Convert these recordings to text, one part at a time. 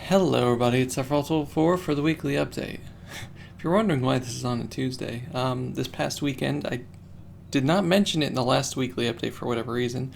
Hello everybody, it's F4 for the weekly update. If you're wondering why this is on a Tuesday, this past weekend, I did not mention it in the last weekly update for whatever reason.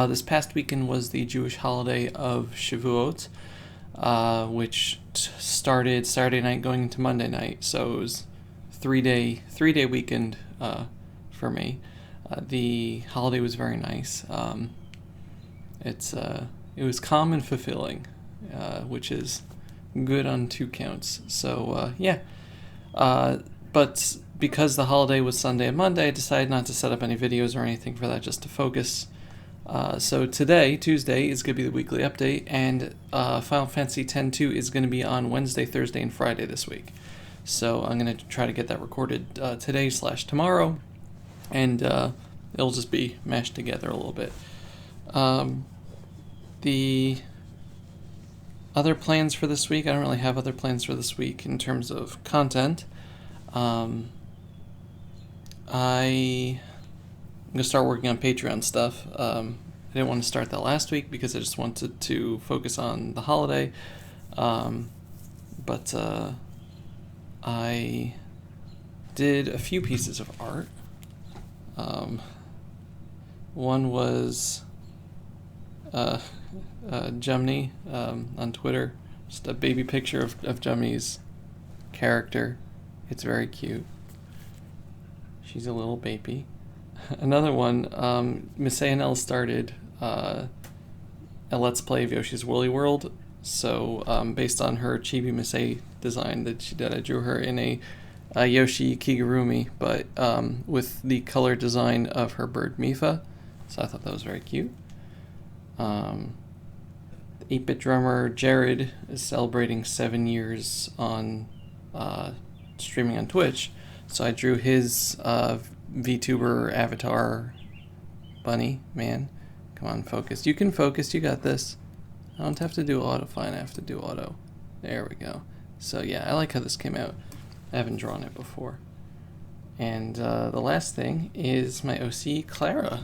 This past weekend was the Jewish holiday of Shavuot, which started Saturday night going into Monday night, so it was three day weekend for me. The holiday was very nice. It was calm and fulfilling, which is good on two counts. So yeah, but because the holiday was Sunday and Monday, I decided not to set up any videos or anything for that, just to focus. So today, Tuesday, is going to be the weekly update, and Final Fantasy X-2 is going to be on Wednesday, Thursday, and Friday this week. So I'm going to try to get that recorded today/tomorrow, and it'll just be mashed together a little bit. The other plans for this week, I don't really have other plans for this week in terms of content. I'm going to start working on Patreon stuff. I didn't want to start that last week because I just wanted to focus on the holiday. But I did a few pieces of art. One was Jumney on Twitter, just a baby picture of Jumney's character. It's very cute. She's a little baby. Another one, Miss A&L started a Let's Play of Yoshi's Woolly World. So based on her Chibi Miss A design that she did, I drew her in a Yoshi Kigurumi, but with the color design of her bird Mifa. So I thought that was very cute. 8-bit drummer Jared is celebrating 7 years on streaming on Twitch, so I drew his VTuber avatar bunny man. Come on, focus. You can focus. You got this. I don't have to do auto. Fine, I have to do auto. There we go. So yeah, I like how this came out. I haven't drawn it before. And the last thing is my OC Clara.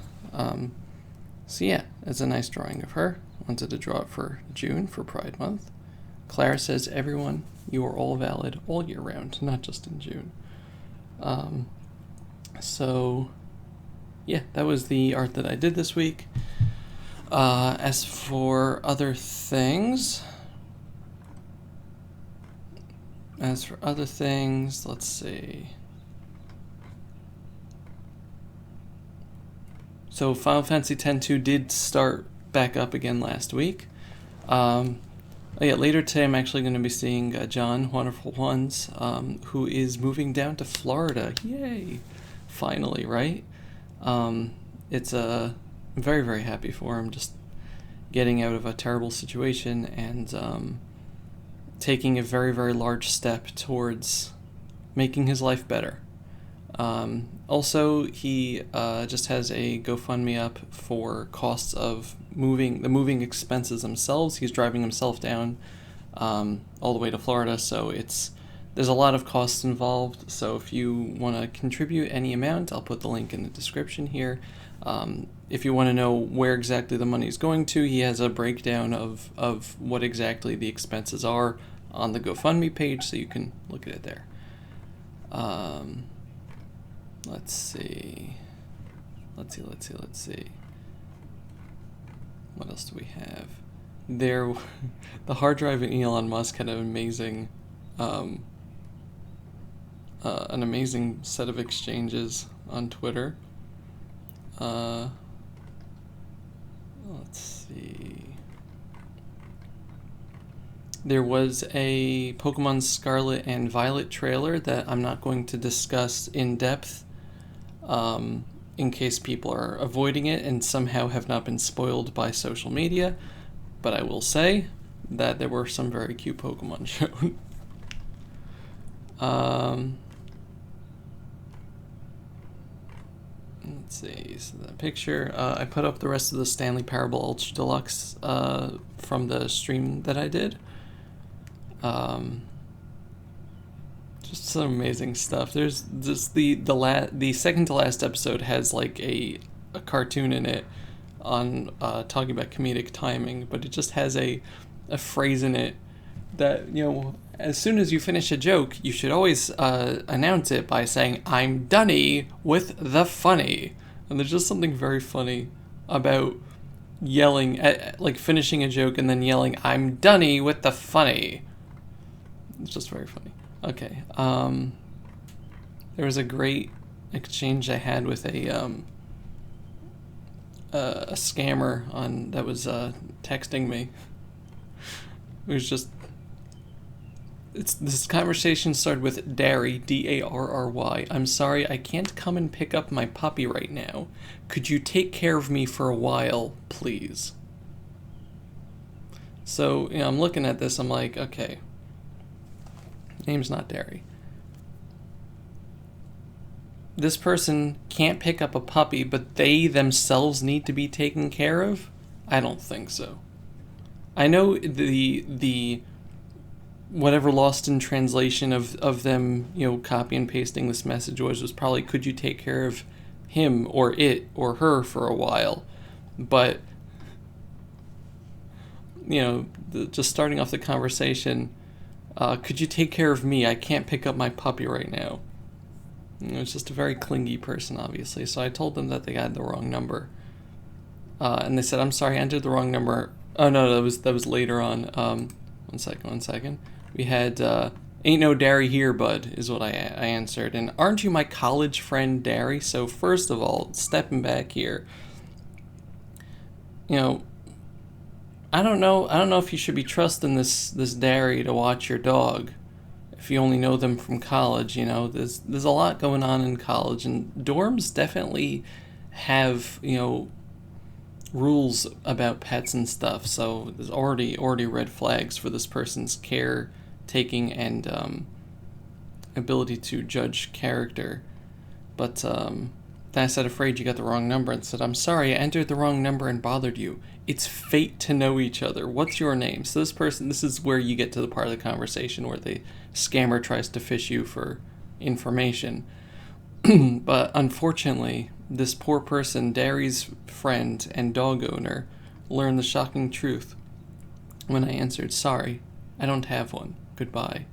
So yeah, it's a nice drawing of her. Wanted to draw it for June, for Pride Month. Clara says, everyone, you are all valid all year round, not just in June. So yeah, that was the art that I did this week. As for other things, let's see. So Final Fantasy X-2 did start back up again last week. Later today I'm actually going to be seeing John, Wonderful Ones, who is moving down to Florida. Yay! Finally, right? It's I'm very, very happy for him, just getting out of a terrible situation and taking a very, very large step towards making his life better. Also, he just has a GoFundMe up for costs of the moving expenses themselves. He's driving himself down all the way to Florida, so there's a lot of costs involved. So if you want to contribute any amount, I'll put the link in the description here. If you want to know where exactly the money is going to, he has a breakdown of what exactly the expenses are on the GoFundMe page, so you can look at it there. Let's see. What else do we have? The hard drive in Elon Musk had an amazing set of exchanges on Twitter. Let's see. There was a Pokemon Scarlet and Violet trailer that I'm not going to discuss in depth, in case people are avoiding it and somehow have not been spoiled by social media, but I will say that there were some very cute Pokemon shown. Let's see, so that picture, I put up the rest of the Stanley Parable Ultra Deluxe from the stream that I did. Just some amazing stuff. There's just the second to last episode has like a cartoon in it on talking about comedic timing, but it just has a phrase in it that, as soon as you finish a joke, you should always announce it by saying, "I'm Dunny with the funny." And there's just something very funny about yelling, like finishing a joke and then yelling, "I'm Dunny with the funny." It's just very funny. Okay. There was a great exchange I had with a scammer that was texting me. It was just, this conversation started with Darry, Darry. "I'm sorry, I can't come and pick up my puppy right now. Could you take care of me for a while, please?" So, I'm looking at this, I'm like, okay, name's not Darry. This person can't pick up a puppy, but they themselves need to be taken care of? I don't think so. I know the whatever lost in translation of them, copy and pasting this message was probably, "Could you take care of him or it or her for a while?" But, just starting off the conversation, "Could you take care of me? I can't pick up my puppy right now." It's just a very clingy person, obviously. So I told them that they had the wrong number. And they said, "I'm sorry, I entered the wrong number." Oh, no, that was later on. One second. We had, "Ain't no Darry here, bud," is what I answered. And, "Aren't you my college friend, Darry?" So first of all, stepping back here, I don't know if you should be trusting this Darry to watch your dog. If you only know them from college, there's a lot going on in college, and dorms definitely have, rules about pets and stuff. So there's already red flags for this person's caretaking and ability to judge character. But then I said, "Afraid you got the wrong number," and said, "I'm sorry, I entered the wrong number and bothered you. It's fate to know each other. What's your name?" So this is where you get to the part of the conversation where the scammer tries to fish you for information. But unfortunately, this poor person, Darry's friend and dog owner, learned the shocking truth when I answered, "Sorry, I don't have one. Goodbye."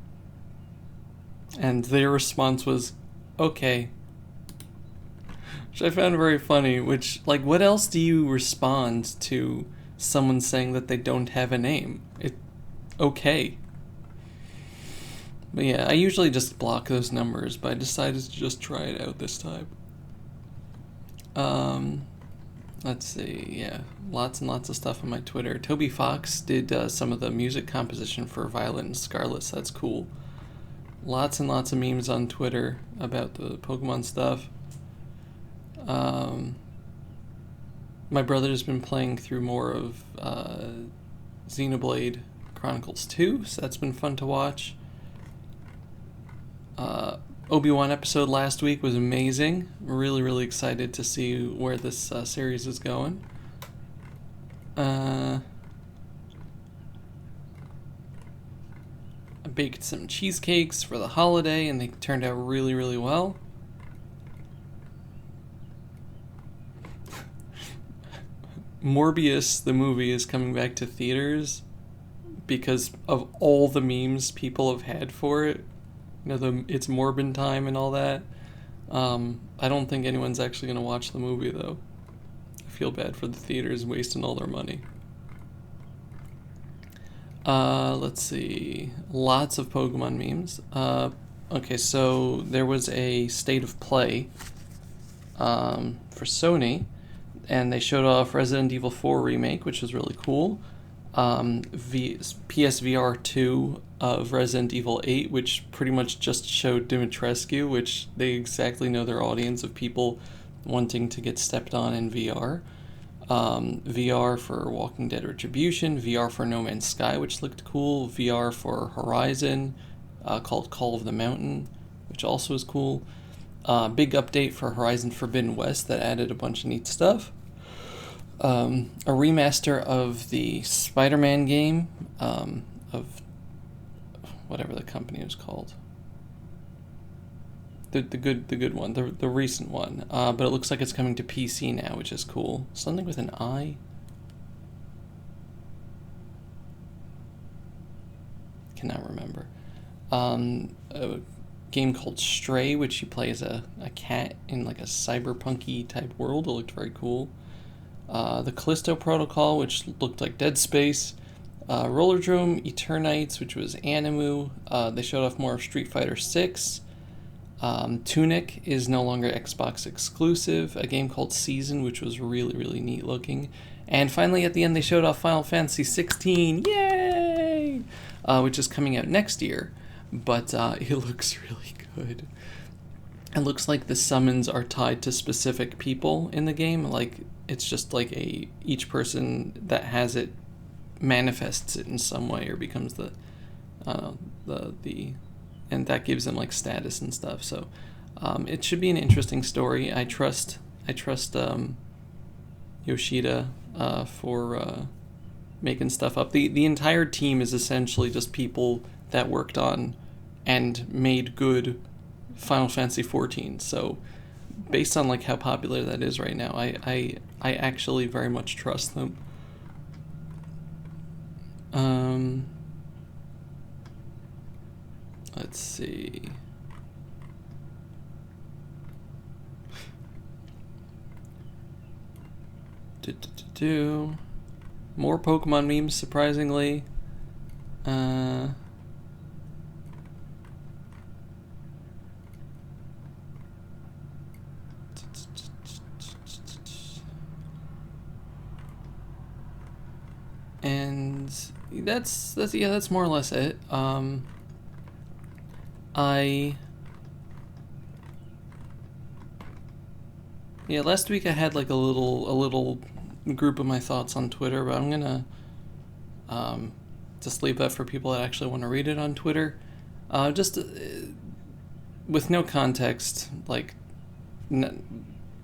And their response was, "Okay." Which I found very funny, what else do you respond to someone saying that they don't have a name? Okay. But yeah, I usually just block those numbers, but I decided to just try it out this time. Let's see, yeah, lots and lots of stuff on my Twitter. Toby Fox did some of the music composition for Violet and Scarlet, so that's cool. Lots and lots of memes on Twitter about the Pokemon stuff. My brother's been playing through more of Xenoblade Chronicles 2, so that's been fun to watch. Obi-Wan episode last week was amazing. Really, really excited to see where this series is going. I baked some cheesecakes for the holiday, and they turned out really, really well. Morbius, the movie, is coming back to theaters because of all the memes people have had for it. It's Morbin time and all that. I don't think anyone's actually going to watch the movie, though. I feel bad for the theaters wasting all their money. Let's see. Lots of Pokemon memes. Okay, so there was a State of Play for Sony, and they showed off Resident Evil 4 Remake, which was really cool. PSVR 2 of Resident Evil 8, which pretty much just showed Dimitrescu, which they exactly know their audience of people wanting to get stepped on in VR. VR for Walking Dead Retribution, VR for No Man's Sky, which looked cool, VR for Horizon, called Call of the Mountain, which also is cool. Big update for Horizon Forbidden West that added a bunch of neat stuff. A remaster of the Spider-Man game, of whatever the company was called. The good one, the recent one. But it looks like it's coming to PC now, which is cool. Something with an I. cannot remember. A game called Stray, which you play as a cat in like a cyberpunky type world. It looked very cool. The Callisto Protocol, which looked like Dead Space. Rollerdrome Eternites, which was Animu. They showed off more of Street Fighter 6. Tunic is no longer Xbox exclusive. A game called Season, which was really, really neat looking. And finally, at the end, they showed off Final Fantasy 16. Yay! Which is coming out next year. But it looks really good. It looks like the summons are tied to specific people in the game. Like, it's just like each person that has it manifests it in some way or becomes the and that gives them like status and stuff. So it should be an interesting story. I trust Yoshida for making stuff up. The entire team is essentially just people that worked on and made good Final Fantasy 14. So based on like how popular that is right now, I actually very much trust them. Let's see. More Pokemon memes, surprisingly. And that's more or less it. Last week I had like a little group of my thoughts on Twitter, but I'm gonna just leave that for people that actually want to read it on Twitter. Just with no context, like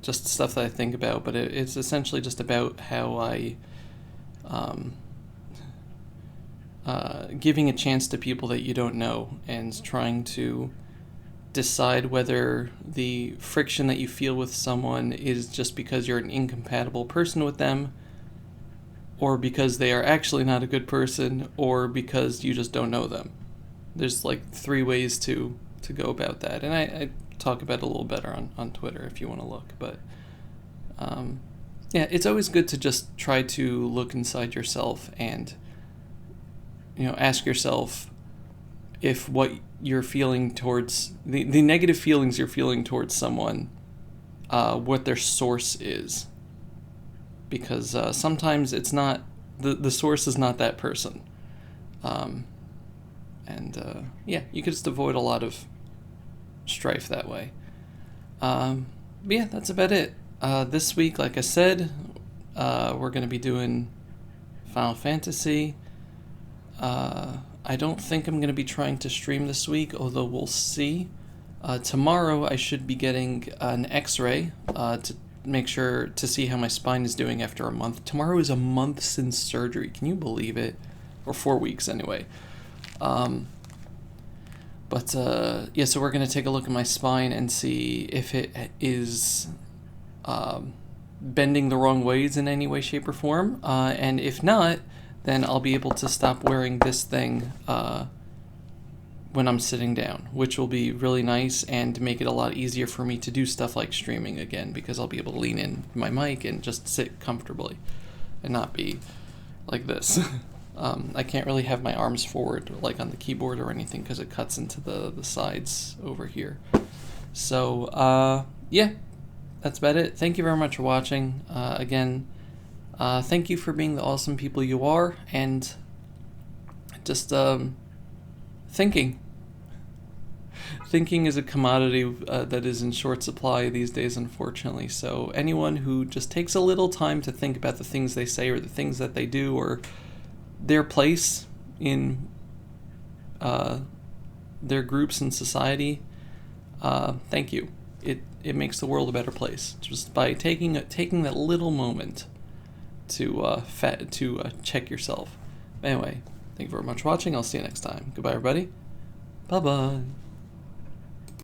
just stuff that I think about, but it's essentially just about how I giving a chance to people that you don't know and trying to decide whether the friction that you feel with someone is just because you're an incompatible person with them, or because they are actually not a good person, or because you just don't know them. There's like 3 ways to go about that, and I talk about it a little better on Twitter if you want to look. But it's always good to just try to look inside yourself and ask yourself if what you're feeling towards the negative feelings you're feeling towards someone, what their source is, because sometimes it's not the source is not that person, you could just avoid a lot of strife that way. That's about it. This week, like I said, we're going to be doing Final Fantasy. I don't think I'm going to be trying to stream this week, although we'll see. Tomorrow I should be getting an x-ray to make sure to see how my spine is doing after a month. Tomorrow is a month since surgery. Can you believe it? Or 4 weeks anyway. So we're going to take a look at my spine and see if it is bending the wrong ways in any way, shape, or form. And if not, then I'll be able to stop wearing this thing when I'm sitting down, which will be really nice and make it a lot easier for me to do stuff like streaming again, because I'll be able to lean in my mic and just sit comfortably and not be like this. I can't really have my arms forward like on the keyboard or anything because it cuts into the sides over here. So, that's about it. Thank you very much for watching. Again, thank you for being the awesome people you are, and just thinking. Thinking is a commodity that is in short supply these days, unfortunately. So anyone who just takes a little time to think about the things they say or the things that they do or their place in their groups in society, thank you. It makes the world a better place just by taking that little moment to check yourself. Anyway, thank you very much for watching. I'll see you next time. Goodbye, everybody. Bye-bye.